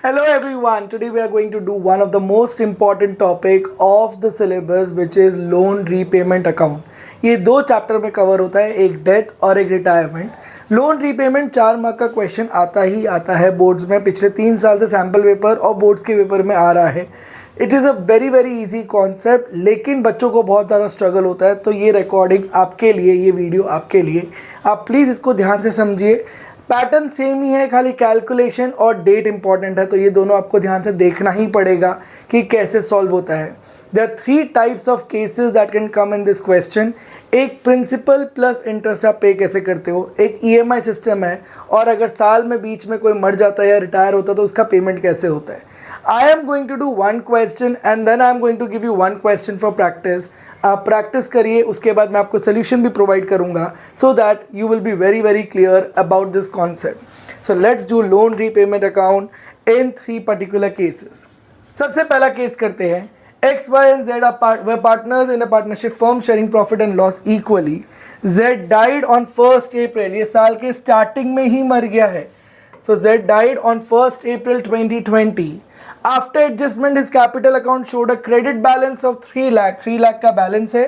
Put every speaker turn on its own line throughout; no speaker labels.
Hello everyone. Today we are going to do one of the most important topic of the syllabus which is loan repayment account. ये दो chapter में cover होता है, एक death और एक retirement. Loan repayment 4 mark का question आता ही आता है बोर्ड्स में, पिछले 3 साल से सैम्पल पेपर और बोर्ड्स के पेपर में आ रहा है। It is a very very easy concept, लेकिन बच्चों को बहुत ज़्यादा स्ट्रगल होता है। तो ये रिकॉर्डिंग आपके लिए, ये वीडियो आपके लिए, आप प्लीज़ इसको ध्यान से समझिए। पैटर्न सेम ही है, खाली कैलकुलेशन और डेट इंपॉर्टेंट है, तो ये दोनों आपको ध्यान से देखना ही पड़ेगा कि कैसे सॉल्व होता है। There are 3 types of cases that can come in this question. एक प्रिंसिपल प्लस इंटरेस्ट आप पे कैसे करते हो, एक ईएमआई सिस्टम है, और अगर साल में बीच में कोई मर जाता है या रिटायर होता है तो उसका पेमेंट कैसे होता है। I am going to do 1 question and then I am going to give you 1 question for practice. आप प्रैक्टिस करिए, उसके बाद मैं आपको सोल्यूशन भी प्रोवाइड करूंगा, so that you will be very very clear about this concept. So let's do loan repayment account in 3 particular cases. सबसे पहला केस करते हैं। X, Y and Z were partners in a partnership firm sharing profit and loss equally. Z died on 1st April. ये साल के starting में ही मर गया है। So Z died on 1st April 2020. After adjustment, his capital account showed a credit balance of 3 lakh. 3 lakh का balance है,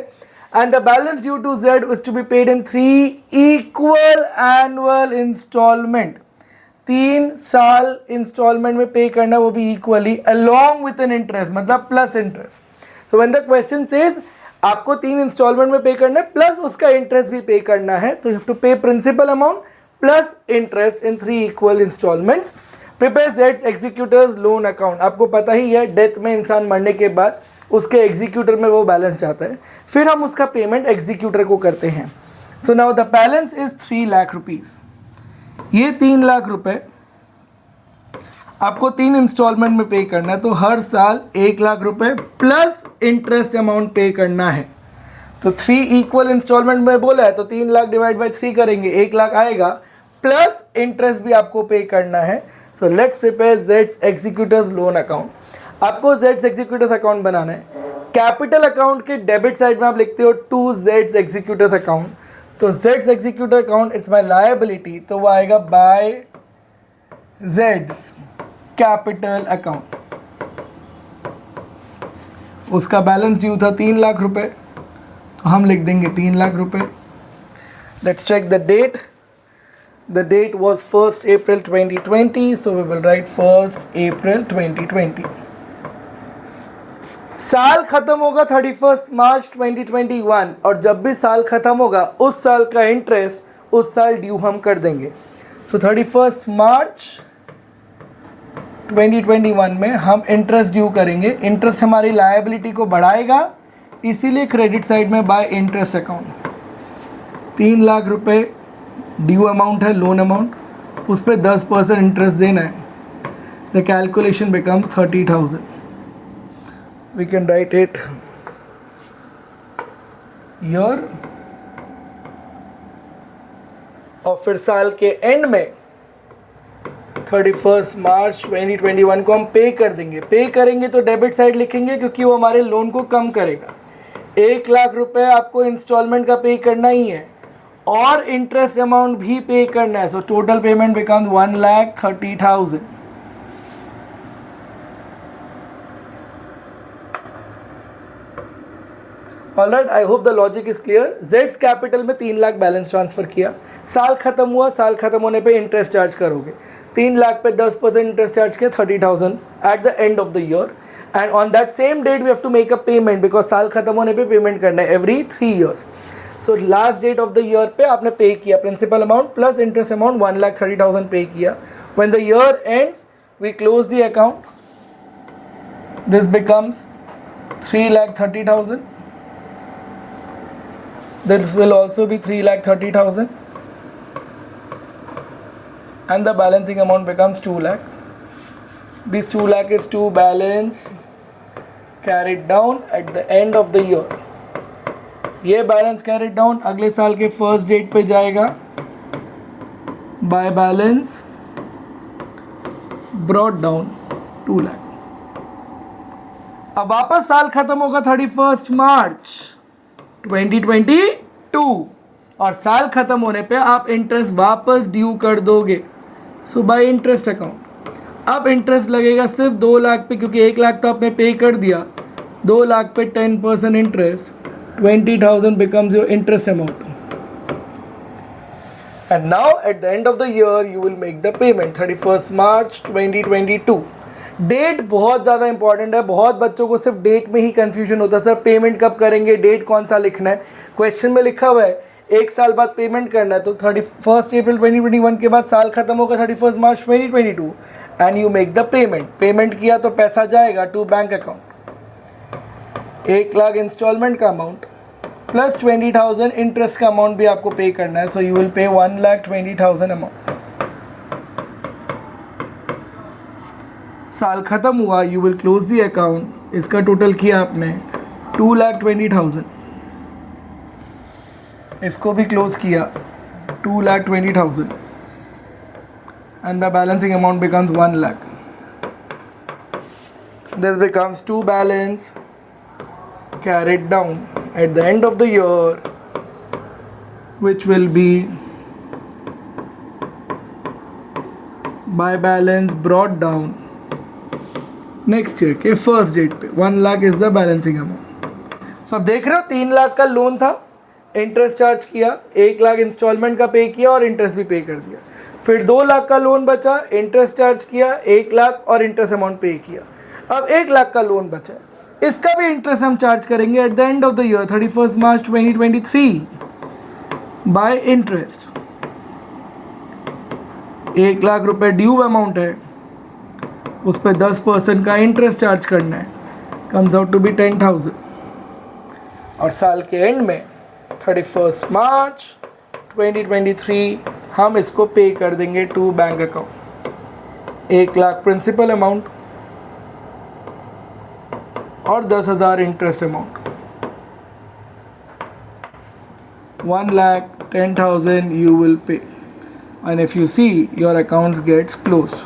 and the balance due to Z was to be paid in 3 equal annual installment. 3 साल instalment में पे करना, वो भी equally, along with an interest, मतलब plus interest. So when the question says आपको 3 इंस्टॉलमेंट में पे करना है प्लस उसका इंटरेस्ट भी पे करना है, तो you have to pay principal amount plus interest in 3 equal installments. Prepare that's executors loan account. आपको पता ही है, डेथ में इंसान मरने के बाद उसके एग्जीक्यूटर में वो बैलेंस जाता है, फिर हम उसका पेमेंट एग्जीक्यूटर को करते हैं। So now the balance is 3 lakh rupees. ये 3 लाख रुपए आपको 3 इंस्टॉलमेंट में पे करना है, तो हर साल 1 लाख रुपए प्लस इंटरेस्ट अमाउंट पे करना है। तो 3 इक्वल इंस्टॉलमेंट में बोला है, तो 3 लाख डिवाइड बाय 3 करेंगे, 1 लाख आएगा, प्लस इंटरेस्ट भी आपको पे करना है। So let's prepare Jades executors loan account. आपको जेड्स एग्जीक्यूटर्स अकाउंट बनाना है। कैपिटल अकाउंट के डेबिट साइड में आप लिखते हो टू जेड्स एग्जीक्यूटर्स अकाउंट, तो Jades executor account it's my liability, तो वो आएगा बाय जेड्स कैपिटल अकाउंट। उसका बैलेंस ड्यू था 3 लाख रुपए, तो हम लिख देंगे 3 लाख रुपए। Let's check the date. The date was 1st April 2020, so we will write 1st April 2020। साल खत्म होगा 31st मार्च 2021, और जब भी साल खत्म होगा उस साल का इंटरेस्ट उस साल ड्यू हम कर देंगे। सो 31st मार्च 2021 में हम इंटरेस्ट ड्यू करेंगे। इंटरेस्ट हमारी लायबिलिटी को बढ़ाएगा, इसीलिए क्रेडिट साइड में बाय इंटरेस्ट अकाउंट 3 लाख रुपए ड्यू अमाउंट है, लोन अमाउंट, उस पर 10% इंटरेस्ट देना है। The calculation becomes 30,000। We can write it here, और फिर साल के एंड में 31st मार्च 2021 को हम पे कर देंगे। पे करेंगे तो डेबिट साइड लिखेंगे, क्योंकि वो हमारे लोन को कम करेगा। 1 लाख रुपए आपको इंस्टॉलमेंट का पे करना ही है, और इंटरेस्ट अमाउंट भी पे करना है। So total payment becomes 1,30,000। Alright, I hope the logic is clear. Jades capital में 3 लाख बैलेंस ट्रांसफर किया, साल खत्म हुआ, साल खत्म होने पे इंटरेस्ट चार्ज करोगे। 3 लाख पे 10% इंटरेस्ट चार्ज किया, 30,000 at the end of the year, and on that same date we have to make a payment, because साल खत्म होने पे पेमेंट करना है every 3 years. So last date of the year पे आपने पे किया principal amount plus interest amount 1,30,000 pay किया। When the year ends we close the account, this becomes 3,30,000। This will also be 3,30,000, and the balancing amount becomes 2 lakh. This 2 lakh is to balance carried down at the end of the year. ये balance carried down अगले साल के first date पे जाएगा by balance brought down 2 lakh. अब वापस साल खत्म होगा 31st मार्च 2022, और साल खत्म होने पे आप इंटरेस्ट वापस ड्यू कर दोगे। सो बाय इंटरेस्ट अकाउंट अब इंटरेस्ट लगेगा सिर्फ 2 लाख पे, क्योंकि 1 लाख तो आपने पे कर दिया, 2 लाख पे 10% interest, 20,000 becomes your interest amount. And now at the end of the year you will make the payment 31st March 2022. Date बहुत ज़्यादा इंपॉर्टेंट है, बहुत बच्चों को सिर्फ डेट में ही कंफ्यूजन होता है, सर पेमेंट कब करेंगे, डेट कौन सा लिखना है। क्वेश्चन में लिखा हुआ है 1 साल बाद पेमेंट करना है, तो 31 अप्रैल 2021 के बाद साल खत्म होगा 31 March 2022 and you make the payment. Payment किया तो पैसा जाएगा to bank account, 1 lakh installment का अमाउंट प्लस 20,000 इंटरेस्ट का अमाउंट भी आपको पे करना है, so you will pay 1,20,000 amount. साल खत्म हुआ, you will close the account, इसका टोटल किया आपने 2,20,000, इसको भी क्लोज किया 2,20,000 and the balancing amount becomes 1 lakh. This becomes to balance carried down at the end of the year, which will be by balance brought down next year के first date पे 1 lakh is the balancing amount. So अब देख रहे हो 3 लाख का loan था, interest charge किया, 1 lakh installment का पे किया और इंटरेस्ट भी पे कर दिया, फिर 2 लाख का लोन बचा, इंटरेस्ट चार्ज किया, 1 लाख और इंटरेस्ट अमाउंट पे किया, अब 1 लाख का लोन बचा, इसका भी इंटरेस्ट हम चार्ज करेंगे eight the end of the year 31 March 2023 bye interest. 1 lakh रुपए ड्यू अमाउंट है, उस पर 10% का इंटरेस्ट चार्ज करना है, कम्स आउट टू बी 10,000 और साल के एंड में 31 मार्च 2023 हम इसको पे कर देंगे to bank account. 1 lakh principal amount और 10,000 interest amount, 1,10,000 you will pay, and if you see your account gets closed.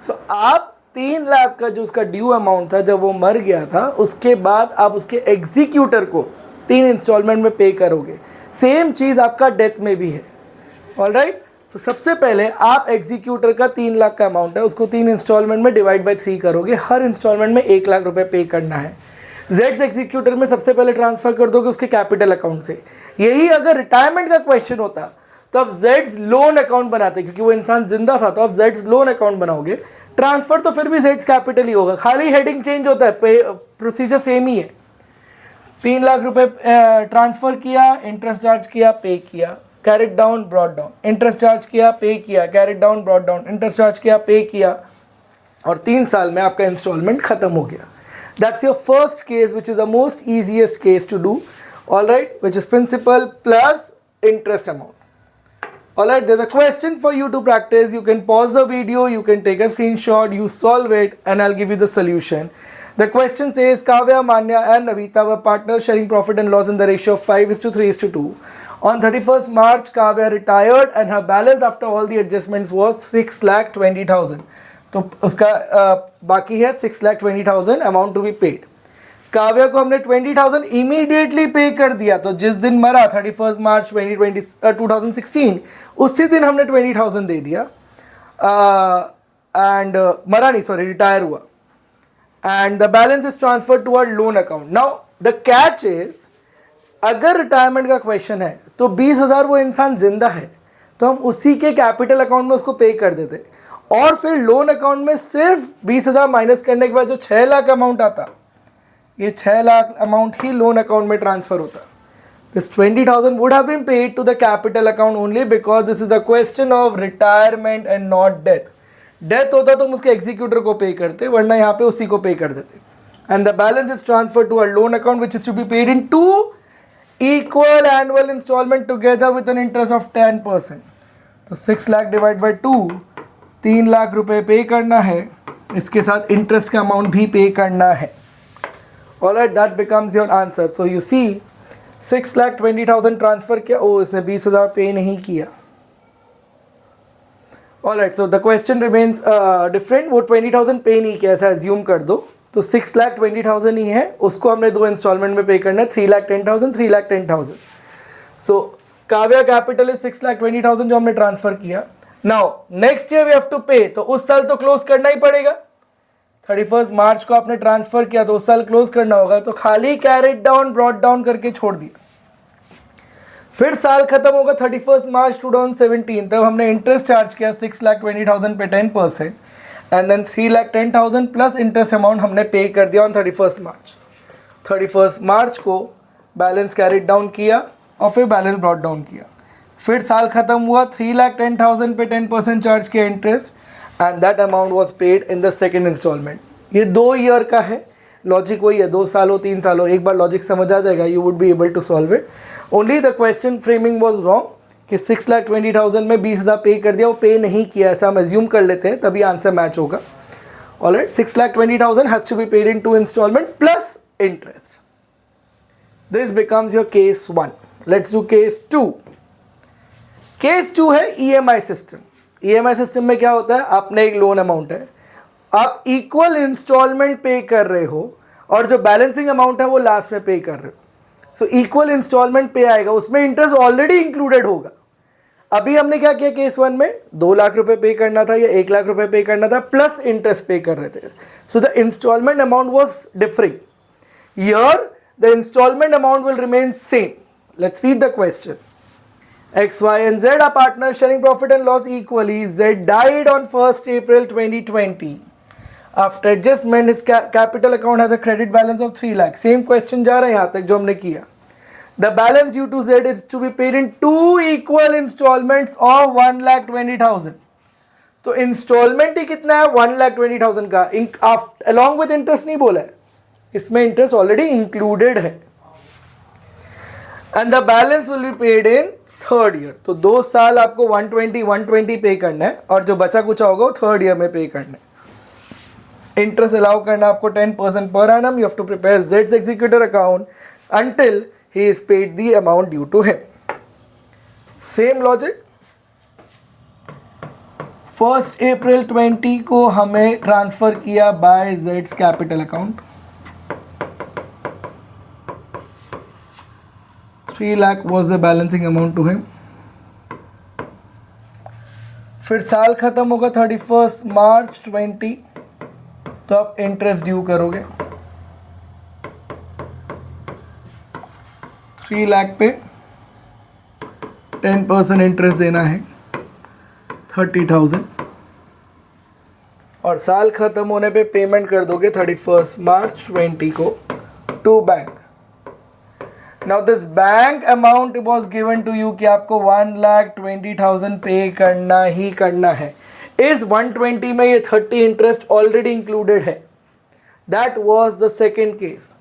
So आप 3 लाख का जो उसका ड्यू अमाउंट था जब वो मर गया था, उसके बाद आप उसके एग्जीक्यूटर को 3 इंस्टॉलमेंट में पे करोगे। सेम चीज़ आपका डेथ में भी है। ऑलराइट, सो सबसे पहले आप एग्जीक्यूटर का 3 लाख का अमाउंट है, उसको 3 इंस्टॉलमेंट में डिवाइड बाय 3 करोगे, हर इंस्टॉलमेंट में 1 लाख रुपए पे करना है। जेड्स एग्जीक्यूटर में सबसे पहले ट्रांसफर कर दोगे उसके कैपिटल अकाउंट से। यही अगर रिटायरमेंट का क्वेश्चन होता तो आप जेड्स लोन अकाउंट बनाते, क्योंकि वो इंसान जिंदा था, तो आप जेड्स लोन अकाउंट बनाओगे। ट्रांसफर तो फिर भी जेड्स कैपिटल ही होगा, खाली हेडिंग चेंज होता है, प्रोसीजर सेम ही है। 3 लाख रुपए ट्रांसफर किया, इंटरेस्ट चार्ज किया, पे किया, carried down brought down, interest charge किया, पे किया, carried down brought down, interest charge किया, पे किया, और 3 साल में आपका इंस्टॉलमेंट खत्म हो गया। That's your first case which is the most easiest case to do, alright, which is principal plus interest amount. Alright, there's a question for you to practice. You can pause the video, you can take a screenshot, you solve it, and I'll give you the solution. The question says, Kavya, Manya and Navita were partners sharing profit and loss in the ratio of 5:3:2. On 31st March, Kavya retired and her balance after all the adjustments was 6,20,000. तो उसका बाकी है 6,20,000 amount to be paid. Kavya को हमने 20,000 immediately पे कर दिया, तो जिस दिन मरा 31 मार्च 2016 उसी दिन हमने 20,000 दे दिया, एंड मरा नहीं, सॉरी, रिटायर हुआ, and the balance is transfer to our loan account. Now the catch is, अगर रिटायरमेंट का क्वेश्चन है तो 20,000 वो इंसान जिंदा है तो हम उसी के कैपिटल अकाउंट में उसको पे कर देते, और फिर लोन अकाउंट में सिर्फ 20,000 माइनस करने के बाद जो 6 लाख अमाउंट आता, ये 6 लाख अमाउंट ही लोन अकाउंट में ट्रांसफर होता। This 20,000 would have been paid to the capital account only because this is the question of retirement and not death. Death होता तो हम उसके एग्जीक्यूटर को पे करते, वरना यहाँ पे उसी को पे कर देते। And the balance is transfer to a loan account which is to be paid in 2 equal annual installment together with an interest of 10%। तो 6 लाख डिवाइड बाई 2, 3 लाख रुपए पे करना है, इसके साथ इंटरेस्ट का अमाउंट भी पे करना है। Alright, that becomes your answer. So you see 6,20,000 transfer किया, ओ इसने 20,000 पे नहीं किया। Alright, so the question remains different. वो 20,000 पे नहीं किया, ऐसा assume कर दो, तो 6,20,000 ही है, उसको हमने 2 इंस्टॉलमेंट में पे करना है, 3,10,000, 3,10,000. सो काव्या कैपिटल इज 6,20,000 जो हमने ट्रांसफर किया. Now next year we have to pay, तो उस साल तो क्लोज करना ही पड़ेगा. 31 मार्च को आपने ट्रांसफर किया तो उस साल क्लोज करना होगा, तो खाली कैरिड डाउन ब्रॉट डाउन करके छोड़ दिया. फिर साल खत्म होगा 31 मार्च 2017, तब हमने इंटरेस्ट चार्ज किया 6,20,000 पे 10%, and then 3,10,000 plus interest amount हमने पे कर दिया ऑन 31 मार्च. 31 मार्च को बैलेंस कैरिड डाउन किया और फिर बैलेंस ब्रॉट डाउन किया. फिर साल खत्म हुआ, 3,10,000 पे 10% चार्ज किया interest, and that amount was paid in the second installment. ये 2 ईयर का है. लॉजिक वही है, 2 साल हो 3 साल हो, एक बार लॉजिक समझ आ जाएगा, you would be able to solve it. Only the question framing was wrong कि 6,20,000 में 20,000 पे कर दिया, वो पे नहीं किया, ऐसा हम एज्यूम कर लेते हैं, तभी आंसर मैच होगा. Alright, 6,20,000 has to be paid in 2 installment plus interest. This becomes your case 1. Let's do case 2. Case 2 है EMI सिस्टम. EMI सिस्टम में क्या होता है, आपने एक लोन अमाउंट है, आप इक्वल इंस्टॉलमेंट पे कर रहे हो और जो बैलेंसिंग अमाउंट है वो लास्ट में पे कर रहे हो. सो इक्वल इंस्टॉलमेंट पे आएगा, उसमें इंटरेस्ट ऑलरेडी इंक्लूडेड होगा. अभी हमने क्या किया केस 1 में, 2 लाख रुपए पे करना था या 1 लाख रुपए पे करना था, प्लस इंटरेस्ट पे कर रहे थे. So the installment amount was differing. Here the installment amount will remain same. Let's read the question. X, Y and Z are partners sharing profit and loss equally. Z died on 1st April 2020. After adjustment, his capital account has a credit balance of 3 lakh. Same question जा रहा है यहाँ तक जो हमने किया. The balance due to Z is to be paid in 2 equal installments of 1,20,000. तो installment ही कितना है, 1,20,000 का. Along with interest नहीं बोला है, इसमें interest already included है. And the balance will be paid in 3rd year. तो 2 साल आपको 120 पे करना है और जो बचा कुचा होगा वो 3rd ईयर में पे करना है. इंटरेस्ट अलाउ करना आपको 10% पर annum. You have to prepare Z's executor account until he is paid the amount due to him. Same logic. 1st April 20 को हमें ट्रांसफर किया by Z's capital account. 3 lakh was the balancing amount to him. फिर साल खत्म होगा 31 March 20, तो आप interest due करोगे. 3 लाख पे 10% इंटरेस्ट देना है, 30,000, और साल खत्म होने पे पेमेंट कर दोगे 31 मार्च 20 को to bank. Now this bank amount was given to you कि आपको 1,20,000 पे करना ही करना है. इस 120 में ये 30 इंटरेस्ट ऑलरेडी इंक्लूडेड है. That was the second case.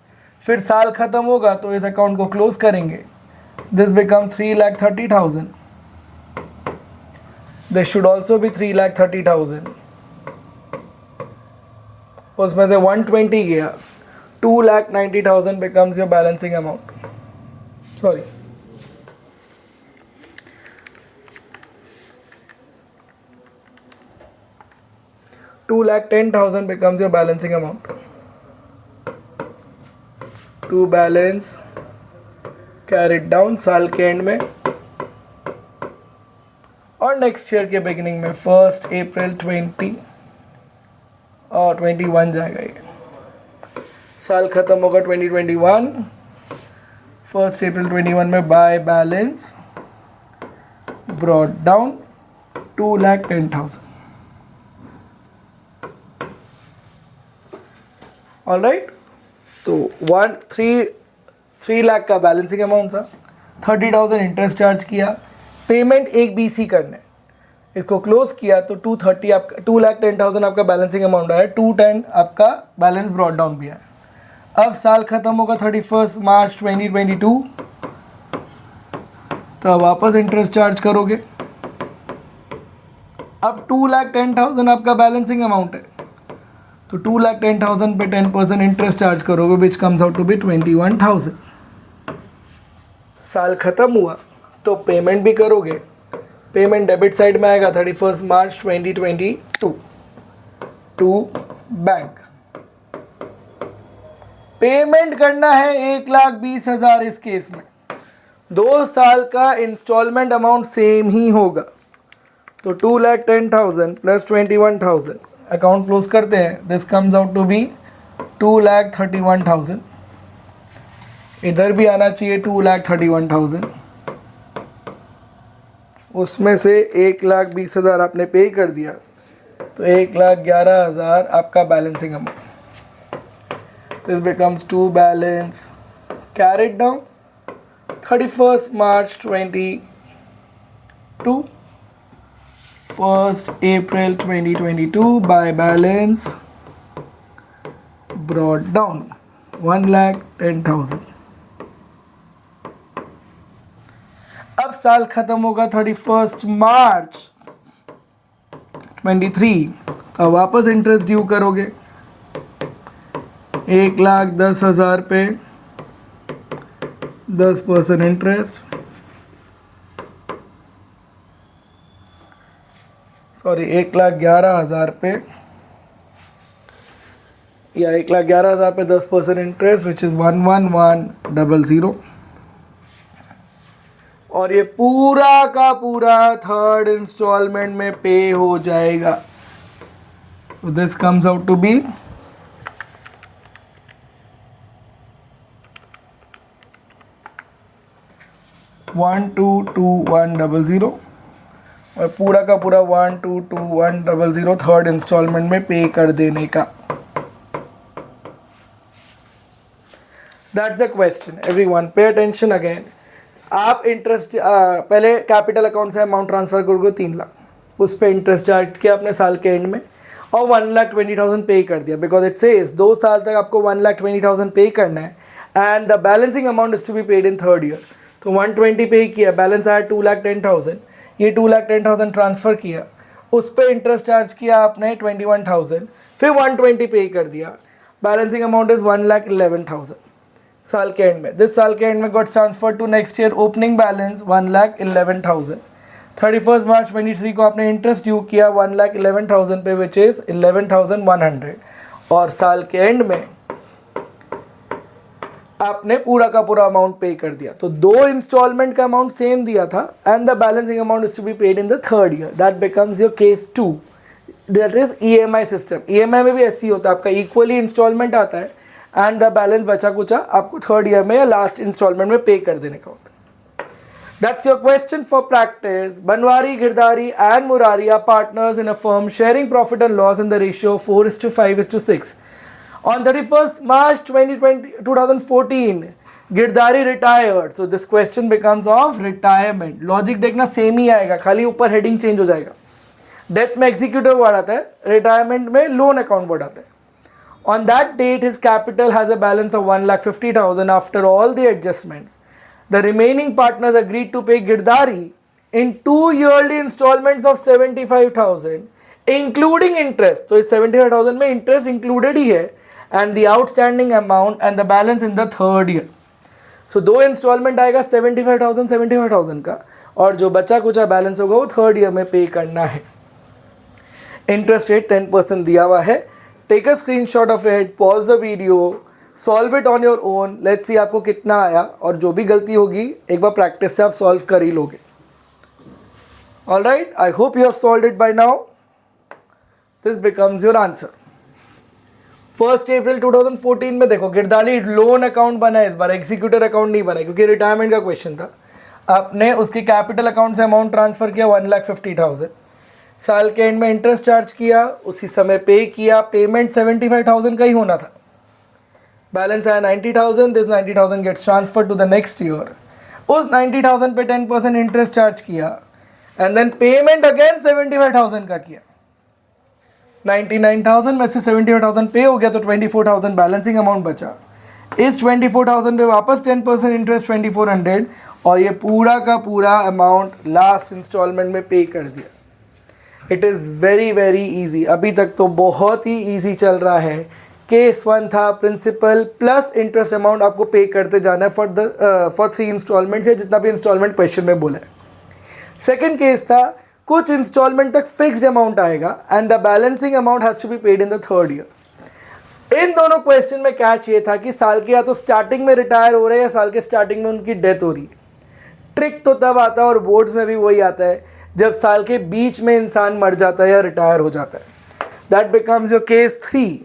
फिर साल खत्म होगा तो इस अकाउंट को क्लोज करेंगे. This becomes 3,30,000. This should also be 3,30,000. उसमें से 120 गया, 2,90,000 becomes your balancing amount. Sorry. $2,10,000 becomes your balancing amount. To balance carried down साल के एंड में और नेक्स्ट ईयर के बिगिनिंग में 1st April 20 और 21 जाएगा. ये साल खत्म होगा 2021. 1st April 21 में by balance brought down 2,10,000. Alright, तो 3 लाख का बैलेंसिंग अमाउंट था, 30,000 इंटरेस्ट चार्ज किया, पेमेंट एक BC करने, इसको क्लोज किया तो 230 आपका 2,10,000 आपका बैलेंसिंग अमाउंट आया, 210 आपका बैलेंस ब्रॉट डाउन भी आया. अब साल खत्म होगा 31 मार्च 2022, तो वापस इंटरेस्ट चार्ज करोगे. अब 2,10,000 आपका बैलेंसिंग अमाउंट है, तो 2,10,000 पे 10% इंटरेस्ट चार्ज करोगे, which comes out to be 21,000. साल खत्म हुआ तो पेमेंट भी करोगे. पेमेंट डेबिट साइड में आएगा 31 मार्च 2022 टू बैंक. पेमेंट करना है 1,20,000 इस केस में, 2 साल का इंस्टॉलमेंट अमाउंट सेम ही होगा, तो 2,10,000 प्लस 21,000 अकाउंट क्लोज करते हैं, this comes out to be 2,31,000, इधर भी आना चाहिए 2,31,000, उसमें से 1,20,000 आपने पे कर दिया, तो 1,11,000 आपका balancing amount, this becomes to balance carried down 31st March 22, 1st April 2022 by balance brought down 1,10,000। अब साल खत्म होगा 31st मार्च 23, अब वापस इंटरेस्ट ड्यू करोगे 1,10,000 पे 10% इंटरेस्ट, सॉरी 1,11,000 पे या 1,11,000 पे 10% इंटरेस्ट विच इज 1,11,000, और ये पूरा का पूरा थर्ड इंस्टॉलमेंट में पे हो जाएगा, this comes out to be 1,221,000, और पूरा का पूरा 1,221,000 थर्ड इंस्टॉलमेंट में पे कर देने का। That's the question everyone, pay attention again. आप इंटरेस्ट पहले कैपिटल अकाउंट से अमाउंट ट्रांसफर करोगे 3 लाख, उस पर इंटरेस्ट चार्ज किया अपने साल के एंड में और 1,20,000 पे कर दिया, बिकॉज इट सेज 2 साल तक आपको 1,20,000 पे करना है and the balancing amount is to be paid in third year. तो 120 पे किया, बैलेंस आया 2,10,000, ये 2,10,000 ट्रांसफ़र किया, उस पर इंटरेस्ट चार्ज किया आपने 21,000, फिर 120 पे कर दिया, बैलेंसिंग अमाउंट इज 1,11,000 साल के एंड में। दिस साल के एंड में got transfer to next year opening balance 1,11,000। 31st March 23 को आपने इंटरेस्ट ड्यू किया 1,11,000 पे विच इज 11,100, और साल के एंड में आपने पूरा का पूरा अमाउंट पे कर दिया। तो 2 इंस्टॉलमेंट का अमाउंट सेम दिया था and the balancing amount is to be paid in the third year, that becomes your case 2, that is EMI system. EMI में भी ऐसी होता है, आपका इक्वली इंस्टॉलमेंट आता है एंड द बैलेंस बचा कुचा आपको थर्ड ईयर में या लास्ट इंस्टॉलमेंट में पे कर देने का होता है। That's your question for practice. Banwari, Girdhari and Murari are partners in a firm sharing profit and loss in the ratio 4:5:6. On 31st March 2014, Girdhari retired. So this question becomes of retirement. Logic देखना same ही आएगा, खाली ऊपर heading change हो जाएगा। Death में executive word आता है, retirement में लोन अकाउंट वर्ड आता है। On that date, his capital has a balance of 1,50,000 after all the adjustments. The remaining partners agreed to pay Girdhari in 2 yearly installments of 75,000, including interest. So इस 75,000 में interest included ही है, and the outstanding amount and the balance in the third year. So 2 installment आएगा 75,000 का, और जो बचा कुचा balance होगा वो थर्ड ईयर में पे करना है। इंटरेस्ट रेट 10% दिया हुआ है। Take a screenshot of it, pause the video, solve it on your own, let's see आपको कितना आया, और जो भी गलती होगी एक बार प्रैक्टिस से आप सॉल्व कर ही लोगे। Alright, I hope you have solved it by now. This becomes your answer. 1 अप्रैल 2014 में देखो गिरदारी लोन अकाउंट बना है, इस बार एग्जीक्यूटर अकाउंट नहीं बना क्योंकि रिटायरमेंट का क्वेश्चन था। आपने उसके कैपिटल अकाउंट से अमाउंट ट्रांसफर किया 1,50,000, साल के एंड में इंटरेस्ट चार्ज किया, उसी समय पे किया, पेमेंट 75,000 का ही होना था, बैलेंस आया 90,000, this 90,000 gets transfer to the next year, उस 90,000 पे 10% इंटरेस्ट चार्ज किया एंड देन पेमेंट अगेन 75,000 का किया। 99,000 में से 75,000 पे हो गया तो 24,000 बैलेंसिंग अमाउंट बचा। इस 24,000 पे वापस 10% इंटरेस्ट 2,400, और ये पूरा का पूरा अमाउंट लास्ट इंस्टॉलमेंट में पे कर दिया। It is very very easy, अभी तक तो बहुत ही ईजी चल रहा है। केस 1 था प्रिंसिपल प्लस इंटरेस्ट अमाउंट आपको पे करते जाना है फॉर 3 इंस्टॉलमेंट्स, या जितना भी इंस्टॉलमेंट क्वेश्चन में बोला है। सेकेंड केस था कुछ इंस्टॉलमेंट तक फिक्स्ड अमाउंट आएगा and the balancing amount has to be paid in the third year. इन दोनों क्वेश्चन में कैच ये था कि साल के या तो स्टार्टिंग में रिटायर हो रहे हैं या साल के स्टार्टिंग में उनकी डेथ हो रही है। ट्रिक तो तब आता है और बोर्ड्स में भी वही आता है जब साल के बीच में इंसान मर जाता है या रिटायर हो जाता है। That becomes your case 3.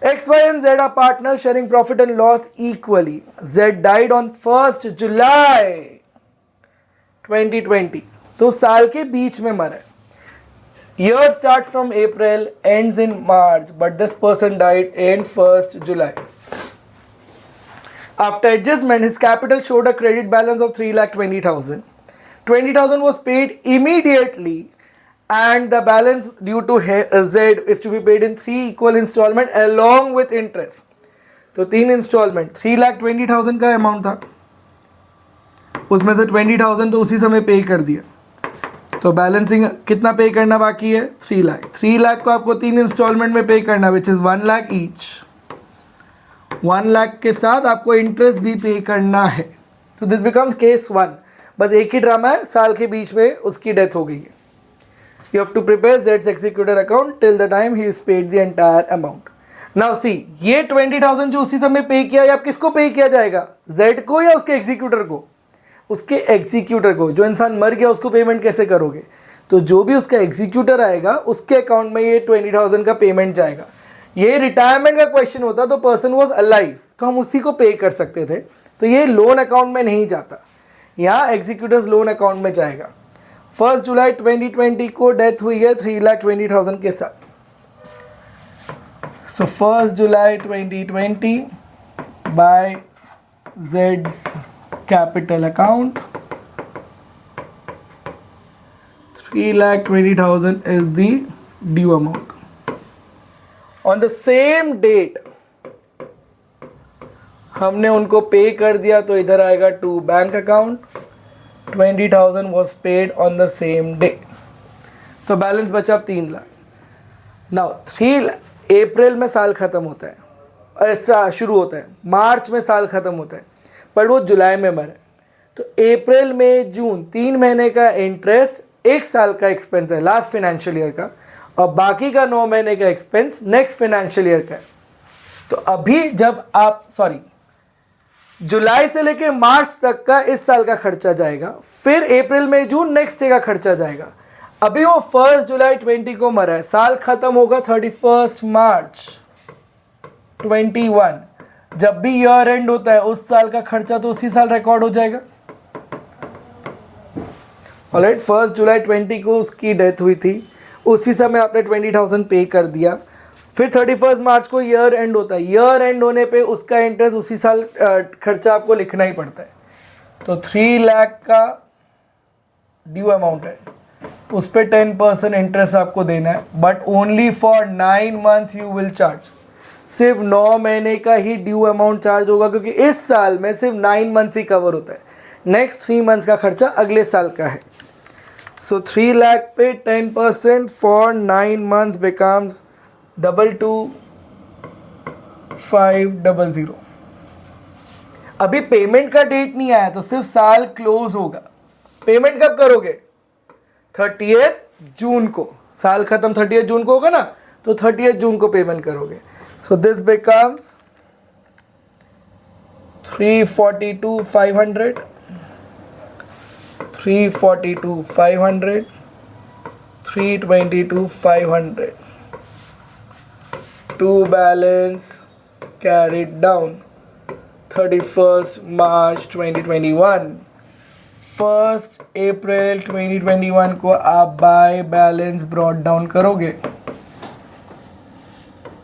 X, Y and Z are partners sharing profit and loss equally. Z died on 1st July 2020. तो साल के बीच में मरा है. Year starts from April, ends in March, but this person died in 1st July. After adjustment, his capital showed a credit balance of 3,20,000. 20,000 was paid immediately, and the balance due to Z is to be paid in 3 equal installment along with interest. तो 3 instalment 3,20,000 का amount था, उसमें से 20,000 तो उसी समय पे कर दिया, तो बैलेंसिंग कितना पे करना बाकी है 3 लाख। 3 लाख को आपको 3 इंस्टॉलमेंट में पे करना, which is 1 lakh each. 1 lakh के साथ आपको इंटरेस्ट भी पे करना है। तो दिस बिकम्स केस 1। बस एक ही ड्रामा है, साल के बीच में उसकी डेथ हो गई है। यू हैव टू प्रिपेयर जेड्स executor account till the time he is paid the entire amount. Now see, ये 20,000 जो उसी समय पे किया, या किसको पे किया जाएगा, जेड को या उसके एग्जीक्यूटर को? उसके एग्जीक्यूटर को। जो इंसान मर गया उसको पेमेंट कैसे करोगे? तो जो भी उसका एग्जीक्यूटर आएगा उसके अकाउंट में ये 20,000 का पेमेंट जाएगा। ये रिटायरमेंट का क्वेश्चन होता तो पर्सन वाज अलाइव तो हम उसी को पे कर सकते थे, तो ये लोन अकाउंट में नहीं जाता, यहाँ एग्जीक्यूटर्स लोन अकाउंट में जाएगा। 1 जुलाई 2020 को डेथ हुई है 3,20,000 के साथ। सो 1 जुलाई 2020 bye Jades capital account, 3,20,000 is the due amount. On the same date हमने उनको पे कर दिया, तो इधर आएगा to bank account. 20,000 was paid on the same day, तो बैलेंस बचा 3 लाख। नाउ 3 अप्रैल में साल खत्म होता है, ऐसा शुरू होता है, मार्च में साल खत्म होता है, पर वो जुलाई में मरे, तो अप्रैल में जून 3 महीने का इंटरेस्ट 1 साल का एक्सपेंस है लास्ट फाइनेंशियल ईयर का, और बाकी का 9 महीने का एक्सपेंस नेक्स्ट फाइनेंशियल ईयर का है। तो अभी जब आप जुलाई से लेके मार्च तक का इस साल का खर्चा जाएगा, फिर अप्रैल मई जून नेक्स्ट ईयर का खर्चा जाएगा। अभी वो 1 जुलाई 20 को मरा है, साल खत्म होगा 31 मार्च 21। जब भी ईयर एंड होता है उस साल का खर्चा तो उसी साल रिकॉर्ड हो जाएगा। ऑलराइट, 1 जुलाई 20 को उसकी डेथ हुई थी, उसी समय आपने 20,000 पे कर दिया। फिर 31 मार्च को ईयर एंड होता है, ईयर एंड होने पे उसका इंटरेस्ट उसी साल खर्चा आपको लिखना ही पड़ता है। तो 3 लाख का ड्यू अमाउंट है, उस पर 10% इंटरेस्ट आपको देना है, but only for 9 months you will charge. सिर्फ 9 महीने का ही ड्यू अमाउंट चार्ज होगा, क्योंकि इस साल में सिर्फ 9 मंथ्स ही कवर होता है, नेक्स्ट 3 मंथ्स का खर्चा अगले साल का है। सो 3 लाख पे 10% फॉर 9 मंथ्स बिकम्स 22,500। अभी पेमेंट का डेट नहीं आया तो सिर्फ साल क्लोज होगा। पेमेंट कब करोगे? 30 जून को, साल खत्म 30 जून को होगा ना, तो 30 जून को पेमेंट करोगे। So this becomes 342,500, 342,500, 322,500 to balance carried down 31st March 2021। 1st April 2021 को आप बाय बैलेंस ब्रॉट डाउन करोगे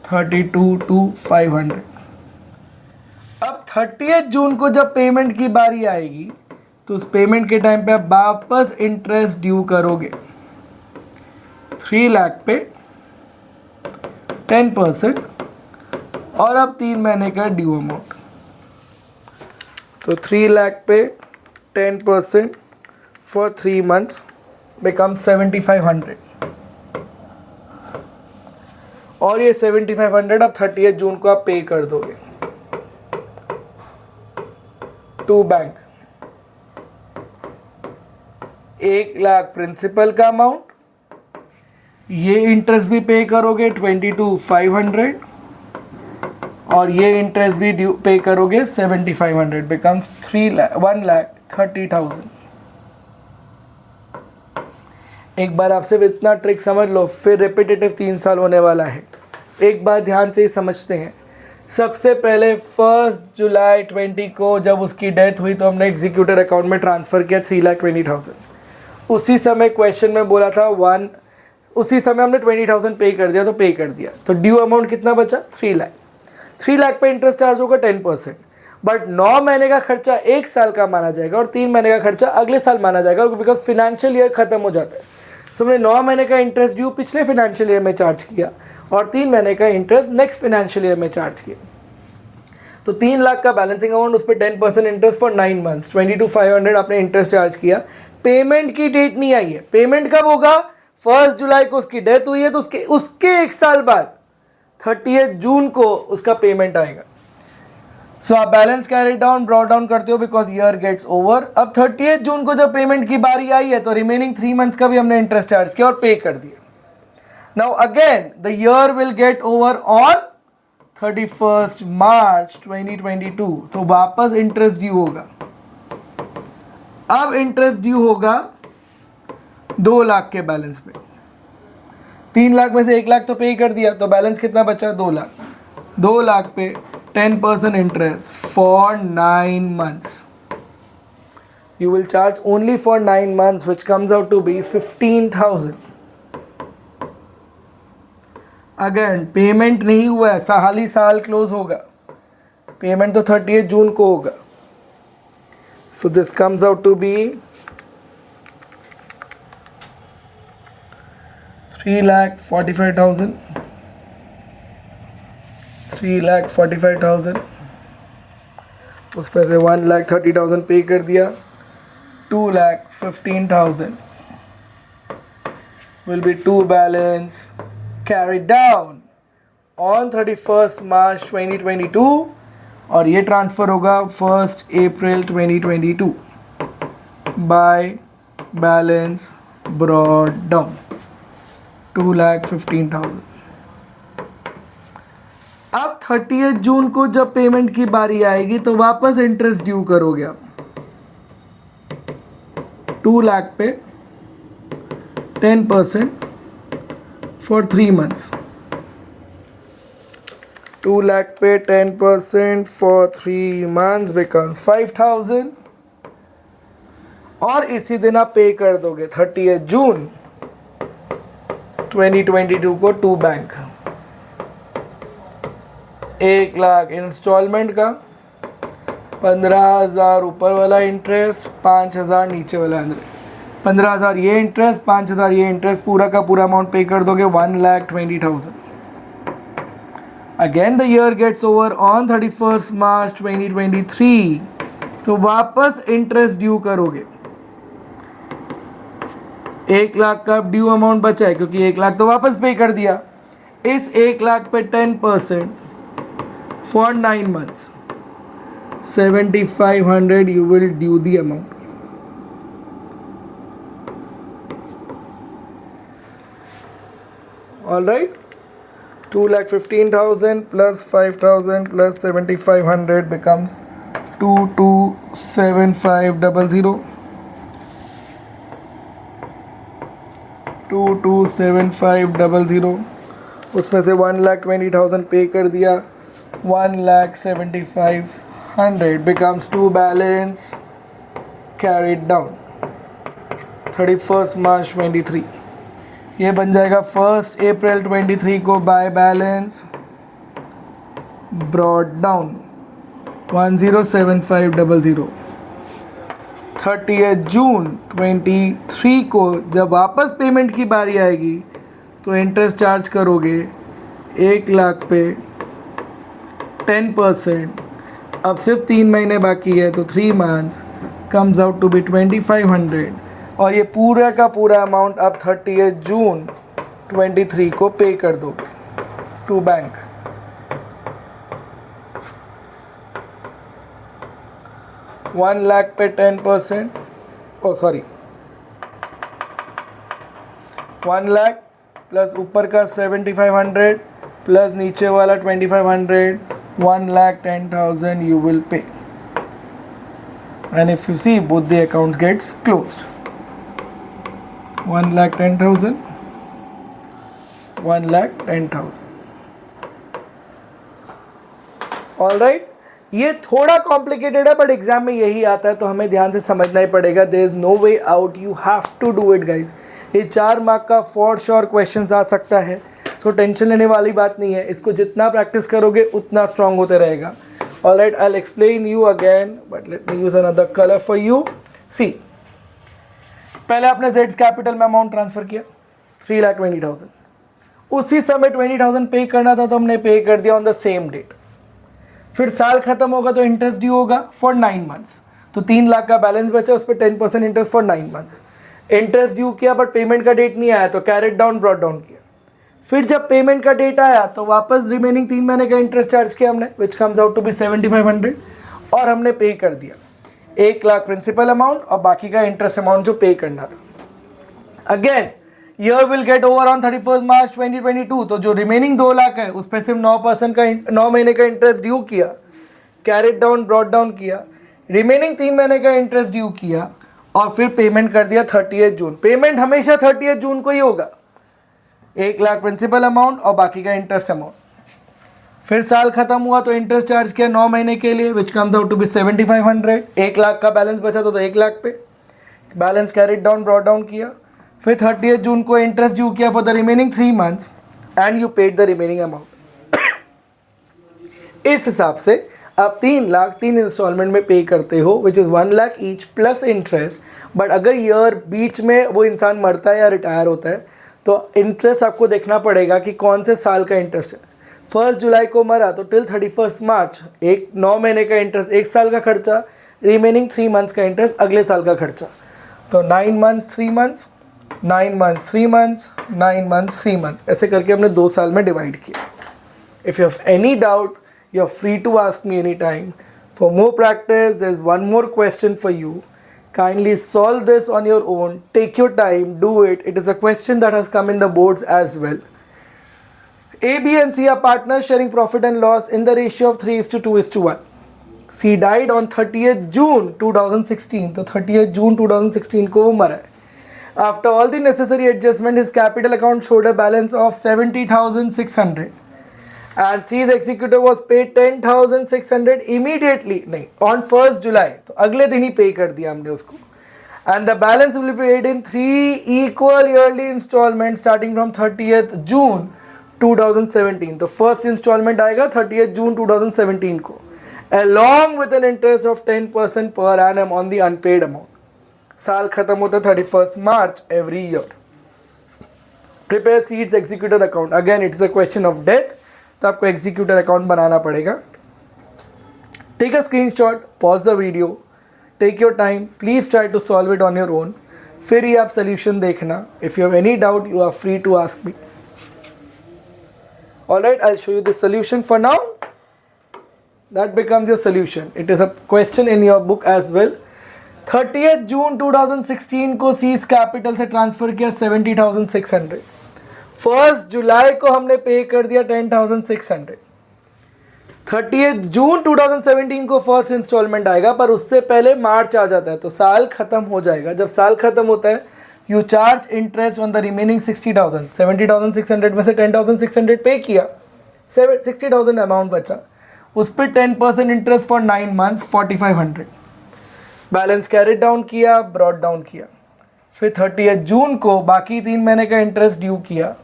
32,500। अब 30 जून को जब पेमेंट की बारी आएगी तो उस पेमेंट के टाइम पे आप वापस इंटरेस्ट ड्यू करोगे 3 लाख पे 10%, और अब 3 महीने का ड्यू अमाउंट। तो 3 लाख पे 10% फॉर 3 मंथ्स बिकम 7,500, और ये 7,500 अब 30 जून को आप पे कर दोगे टू बैंक। 1 लाख प्रिंसिपल का अमाउंट, ये इंटरेस्ट भी पे करोगे 22,500, और ये इंटरेस्ट भी ड्यू पे करोगे 7500 बिकम्स 1,30,000। एक बार आप सिर्फ इतना ट्रिक समझ लो, फिर रिपीटेटिव 3 साल होने वाला है। एक बार ध्यान से ही समझते हैं। सबसे पहले 1 जुलाई 20 को जब उसकी डेथ हुई तो हमने एग्जीक्यूटर अकाउंट में ट्रांसफ़र किया 3,20,000। उसी समय क्वेश्चन में बोला था उसी समय हमने 20,000 पे कर दिया, तो पे कर दिया। तो ड्यू अमाउंट कितना बचा? 3 लाख। 3 लाख पे इंटरेस्ट चार्ज होगा 10%, बट 9 महीने का खर्चा 1 साल का माना जाएगा और 3 महीने का खर्चा अगले साल माना जाएगा, बिकॉज फिनेंशियल ईयर खत्म हो जाता है। सो हमने 9 महीने का इंटरेस्ट ड्यू पिछले फिनेंशियल ईयर में चार्ज किया और 3 महीने का इंटरेस्ट नेक्स्ट फिनेंशियल ईयर में चार्ज किया। तो 3 लाख का बैलेंसिंग अमाउंट, उस पर 10% इंटरेस्ट फॉर 9 मंथ्स, 22,500 आपने इंटरेस्ट चार्ज किया। पेमेंट की डेट नहीं आई है। पेमेंट कब होगा? 1 जुलाई को उसकी डेथ हुई है, तो उसके 1 साल बाद 30 जून को उसका पेमेंट आएगा। सो आप balance carry down brought down करते हो बिकॉज ईयर गेट्स ओवर। अब 30 जून को जब पेमेंट की बारी आई है तो रिमेनिंग 3 मंथ्स का भी हमने इंटरेस्ट चार्ज किया और पे कर दिया। Now again the year will get over on 31 March 2022, तो वापस इंटरेस्ट ड्यू होगा। अब इंटरेस्ट ड्यू होगा 2 लाख के बैलेंस पे। 3 लाख में से 1 लाख तो पे कर दिया, तो बैलेंस कितना बचा? 2 लाख। 2 लाख पे 10% interest for 9 months. You will charge only for 9 months, which comes out to be 15,000. Again, payment नहीं हुआ है, साल साल क्लोज होगा। पेमेंट तो 30 जून को होगा। So this comes out to be 3,45,000. 3,45,000, उसमें से 1,30,000 पे कर दिया। 2,15,000 will be to balance carried down on 31st March 2022 और ये ट्रांसफ़र होगा 1st April 2022 by balance brought down 2,15,000। अब 30 जून को जब पेमेंट की बारी आएगी तो वापस इंटरेस्ट ड्यू करोगे आप 2 लाख पे 10% फॉर 3 मंथ्स। 2 लाख पे 10% फॉर 3 मंथ्स बिकम्स 5,000 और इसी दिन आप पे कर दोगे 30 जून 2022 को टू बैंक। 1 लाख इंस्टॉलमेंट का, 15,000 ऊपर वाला इंटरेस्ट, 5,000 नीचे वाला इंटरेस्ट। 15,000 ये इंटरेस्ट, 5,000 ये इंटरेस्ट, पूरा का पूरा अमाउंट पे कर दोगे 1,20,000। Again the year gets over on 31st March 2023, तो वापस इंटरेस्ट ड्यू करोगे। 1 लाख का ड्यू अमाउंट बचा है क्योंकि 1 लाख तो वापस पे कर दिया। इस 1 लाख पे 10% for 9 months, 7,500 you will due the amount. All right, 2,15,000 plus 5,000 plus 7,500 becomes 22,7500. 22,7500 उसमें से 1,20,000 पे कर दिया। 1,75,000 becomes to balance carried down 31st March 23। ये बन जाएगा 1st April 23 को बाय बैलेंस ब्रॉट डाउन 1,07,500। 30 जून 23 को जब वापस पेमेंट की बारी आएगी तो इंटरेस्ट चार्ज करोगे 1 लाख पे 10%। अब सिर्फ 3 महीने बाकी है तो 3 months comes out to be 2,500 और ये पूरा का पूरा अमाउंट आप 30 जून 23 को पे कर दोगे टू बैंक। $1 लाख पे 10%, 1 लाख प्लस ऊपर का 7,500 प्लस नीचे वाला 2,500 1,10,000 you will pay, and if you see both the accounts gets closed. 1,10,000, 1,10,000. All right, ये थोड़ा कॉम्प्लिकेटेड है बट एग्जाम में यही आता है तो हमें ध्यान से समझना ही पड़ेगा. There is no way out, you have to do it guys. ये 4 मार्क का फॉर श्योर क्वेश्चन आ सकता है, सो टेंशन लेने वाली बात नहीं है. इसको जितना प्रैक्टिस करोगे उतना स्ट्रांग होते रहेगा. All right, I will explain you again but let me use another colour for you. See, पहले आपने जेड्स कैपिटल में अमाउंट ट्रांसफर किया 3,20,000. उसी समय 20,000 पे करना था तो हमने पे कर दिया ऑन द सेम डेट. फिर साल खत्म होगा तो इंटरेस्ट ड्यू होगा फॉर 9 मंथ्स. तो 3 लाख का बैलेंस बचा, उस पर 10% interest for 9 months. Interest due किया बट पेमेंट का डेट नहीं आया तो कैरेट डाउन ब्रॉट डाउन किया. फिर जब पेमेंट का डेट आया तो वापस रिमेनिंग 3 महीने का इंटरेस्ट चार्ज किया हमने, which comes out to be 7,500, और हमने पे कर दिया 1 लाख प्रिंसिपल अमाउंट और बाकी का इंटरेस्ट अमाउंट जो पे करना था. Again year will get over on 31 March 2022. तो जो रिमेनिंग 2 लाख है उस पर सिर्फ 9% का 9 महीने का इंटरेस्ट ड्यू किया, कैरेट डाउन ब्रॉट डाउन किया, रिमेनिंग 3 महीने का इंटरेस्ट ड्यू किया और फिर पेमेंट कर दिया 30 जून. पेमेंट हमेशा 30 जून को ही होगा, 1 लाख प्रिंसिपल अमाउंट और बाकी का इंटरेस्ट अमाउंट. फिर साल खत्म हुआ तो इंटरेस्ट चार्ज किया 9 महीने के लिए, which comes out to be 7,500. 1 lakh का बैलेंस बचा तो 1 लाख पे balance carried down brought down किया. फिर 30 जून को इंटरेस्ट ड्यू किया for the remaining 3 months and you paid the remaining amount. इस हिसाब से आप 3 लाख 3 इंस्टॉलमेंट में पे करते हो, which is 1 lakh each plus interest. But अगर ईयर बीच में वो इंसान मरता है या रिटायर होता है तो इंटरेस्ट आपको देखना पड़ेगा कि कौन से साल का इंटरेस्ट है. 1 जुलाई को मरा तो टिल 31 मार्च 9 महीने का इंटरेस्ट, 1 साल का खर्चा, रिमेनिंग 3 मंथ्स का इंटरेस्ट अगले साल का खर्चा. तो 9 months 3 months, 9 months 3 months, 9 months 3 months, ऐसे करके हमने 2 साल में डिवाइड किया. If you have any doubt, you are free to ask me anytime. For more practice, there is one more question for you. Kindly solve this on your own. Take your time, do it. It is a question that has come in the boards as well. A, B and C are partners sharing profit and loss in the ratio of 3:2:1. C died on 30th June 2016. तो 30th June 2016 को वो मरा है. After all the necessary adjustment, his capital account showed a balance of 70,600 and C's executor was paid 10,600 immediately. नहीं, on 1st July, तो अगले दिन ही पे कर दिया हमने उसको. And the balance will be paid in 3 equal yearly installments starting from 30th June 2017. तो फर्स्ट इंस्टॉलमेंट आएगा 30th June 2017 को, along with an interest of 10% per annum on the unpaid amount. साल खत्म होता है 31 March every year. Prepare seeds executor account. Again it is a question of death, तो आपको executor account बनाना पड़ेगा. Take a screenshot, pause the video, take your time, please try to solve it on your own. फिर ही आप solution देखना. If you have any doubt you are free to ask me. Alright, I will show you the solution for now. That becomes your solution. It is a question in your book as well. 30th June 2016 को seize capital से transfer किया 70,600. 1st जुलाई को हमने pay कर दिया 10,600. 30th जून 2017 को first instalment आएगा, पर उससे पहले मार्च आ जाता है तो साल खत्म हो जाएगा. जब साल खत्म होता है you charge interest on the remaining 60,000. 70,600 में से 10,600 पे किया, 60,000 अमाउंट बचा, उस पर 10% interest for 9 months 4,500. Balance carried down किया, ब्रॉट डाउन किया. फिर 30th जून को बाकी 3 महीने का इंटरेस्ट ड्यू किया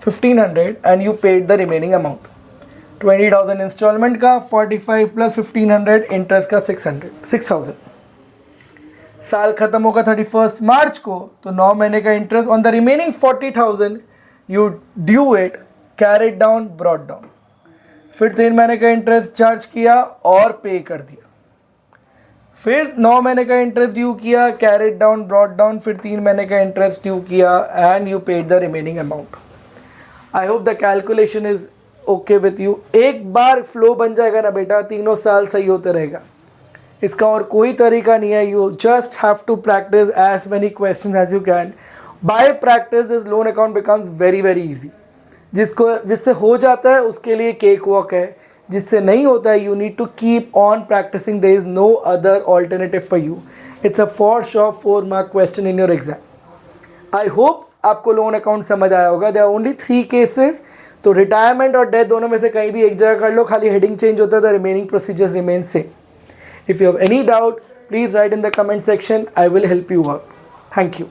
1,500 and you paid the remaining amount. 20,000 installment का, 45 प्लस 1,500 इंटरेस्ट का 6,000. साल खत्म होगा 31 मार्च को, तो 9 महीने का interest on the remaining 40,000 you due it, carat down brought down. फिर 3 महीने का इंटरेस्ट चार्ज किया और पे कर दिया. फिर 9 महीने का इंटरेस्ट ड्यू किया, कैरेट डाउन ब्रॉट डाउन. फिर 3 महीने का इंटरेस्ट ड्यू किया and you paid the remaining amount. I hope the calculation is okay with you. एक बार फ्लो बन जाएगा ना बेटा, तीनों साल सही होते रहेगा. इसका और कोई तरीका नहीं है. You just have to practice as many question as you can. By practice this loan account becomes very very easy. जिससे हो जाता है उसके लिए केक वॉक है. जिससे नहीं होता है you need to keep on practicing, there is no other alternative for you. It's a for sure 4 mark question in your exam. I hope आपको लोन अकाउंट समझ आया होगा. There are only 3 cases. तो रिटायरमेंट और death दोनों में से कहीं भी एक जगह कर लो, खाली हेडिंग चेंज होता है, the remaining procedures remain same. If you have any doubt, please write in the comment section. I will help you out. Thank you.